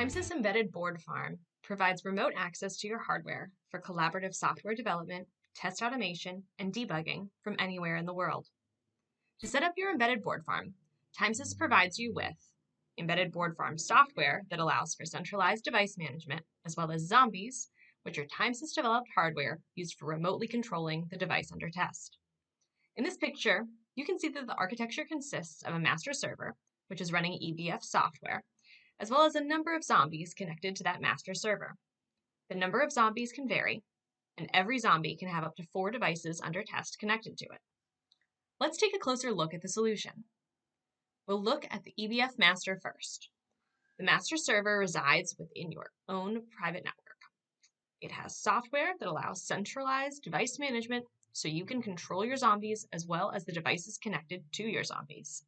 Timesys Embedded Board Farm provides remote access to your hardware for collaborative software development, test automation, and debugging from anywhere in the world. To set up your embedded board farm, Timesys provides you with embedded board farm software that allows for centralized device management, as well as zombies, which are Timesys developed hardware used for remotely controlling the device under test. In this picture, you can see that the architecture consists of a master server, which is running EBF software, as well as a number of zombies connected to that master server. The number of zombies can vary, and every zombie can have up to 4 devices under test connected to it. Let's take a closer look at the solution. We'll look at the EBF Master first. The master server resides within your own private network. It has software that allows centralized device management so you can control your zombies as well as the devices connected to your zombies.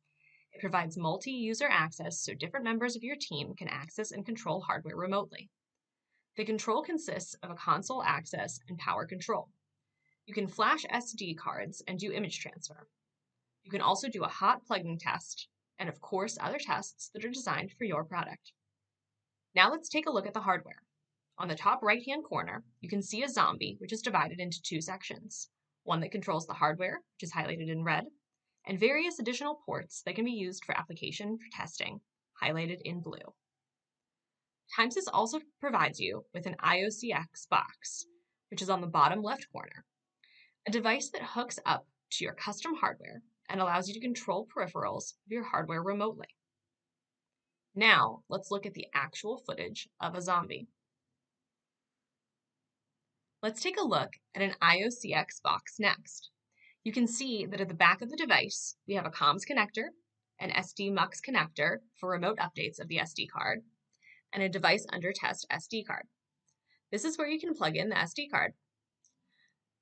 It provides multi-user access so different members of your team can access and control hardware remotely. The control consists of a console access and power control. You can flash SD cards and do image transfer. You can also do a hot plugging test, and of course other tests that are designed for your product. Now let's take a look at the hardware. On the top right-hand corner, you can see a zombie which is divided into 2 sections. One that controls the hardware, which is highlighted in red, and various additional ports that can be used for application testing, highlighted in blue. Timesys also provides you with an IOCX Box, which is on the bottom left corner, a device that hooks up to your custom hardware and allows you to control peripherals of your hardware remotely. Now, let's look at the actual footage of a zombie. Let's take a look at an IOCX box next. You can see that at the back of the device, we have a comms connector, an SD mux connector for remote updates of the SD card, and a device under test SD card. This is where you can plug in the SD card.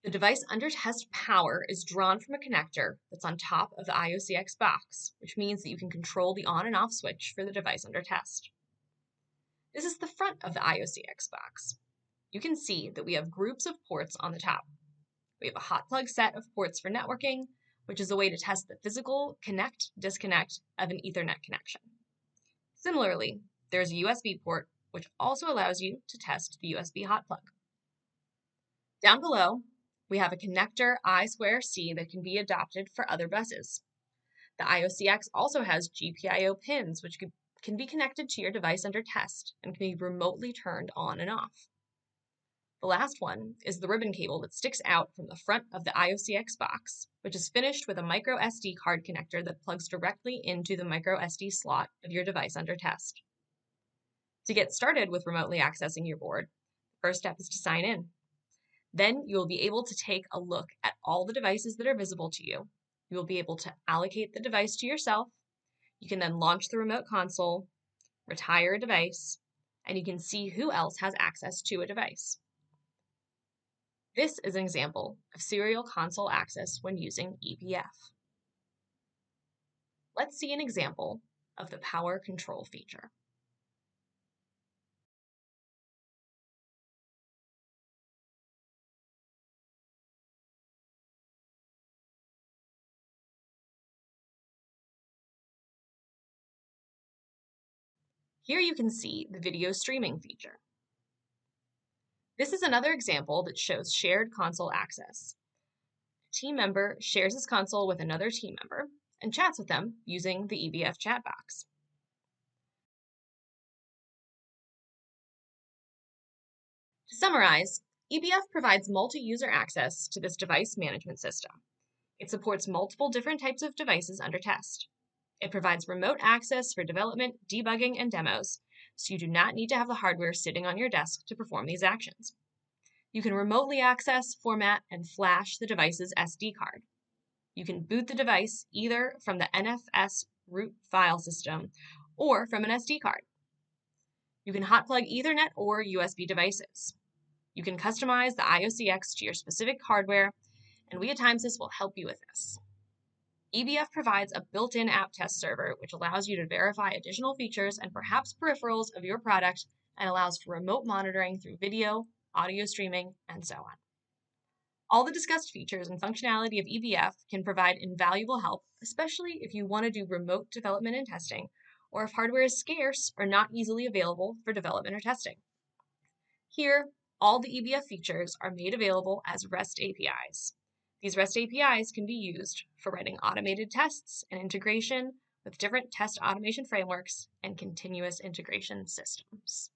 The device under test power is drawn from a connector that's on top of the IOCX box, which means that you can control the on and off switch for the device under test. This is the front of the IOCX box. You can see that we have groups of ports on the top. We have a hot plug set of ports for networking, which is a way to test the physical connect-disconnect of an Ethernet connection. Similarly, there's a USB port, which also allows you to test the USB hot plug. Down below, we have a connector I2C that can be adopted for other buses. The IOCX also has GPIO pins, which can be connected to your device under test and can be remotely turned on and off. The last one is the ribbon cable that sticks out from the front of the IOCX box, which is finished with a micro SD card connector that plugs directly into the micro SD slot of your device under test. To get started with remotely accessing your board, the first step is to sign in. Then you will be able to take a look at all the devices that are visible to you. You will be able to allocate the device to yourself. You can then launch the remote console, retire a device, and you can see who else has access to a device. This is an example of serial console access when using EBF. Let's see an example of the power control feature. Here you can see the video streaming feature. This is another example that shows shared console access. A team member shares his console with another team member and chats with them using the EBF chat box. To summarize, EBF provides multi-user access to this device management system. It supports multiple different types of devices under test. It provides remote access for development, debugging, and demos, so you do not need to have the hardware sitting on your desk to perform these actions. You can remotely access, format, and flash the device's SD card. You can boot the device either from the NFS root file system or from an SD card. You can hot plug Ethernet or USB devices. You can customize the IOCX to your specific hardware, and we at Timesys will help you with this. EBF provides a built-in app test server, which allows you to verify additional features and perhaps peripherals of your product and allows for remote monitoring through video, audio streaming, and so on. All the discussed features and functionality of EBF can provide invaluable help, especially if you want to do remote development and testing, or if hardware is scarce or not easily available for development or testing. Here, all the EBF features are made available as REST APIs. These REST APIs can be used for writing automated tests and integration with different test automation frameworks and continuous integration systems.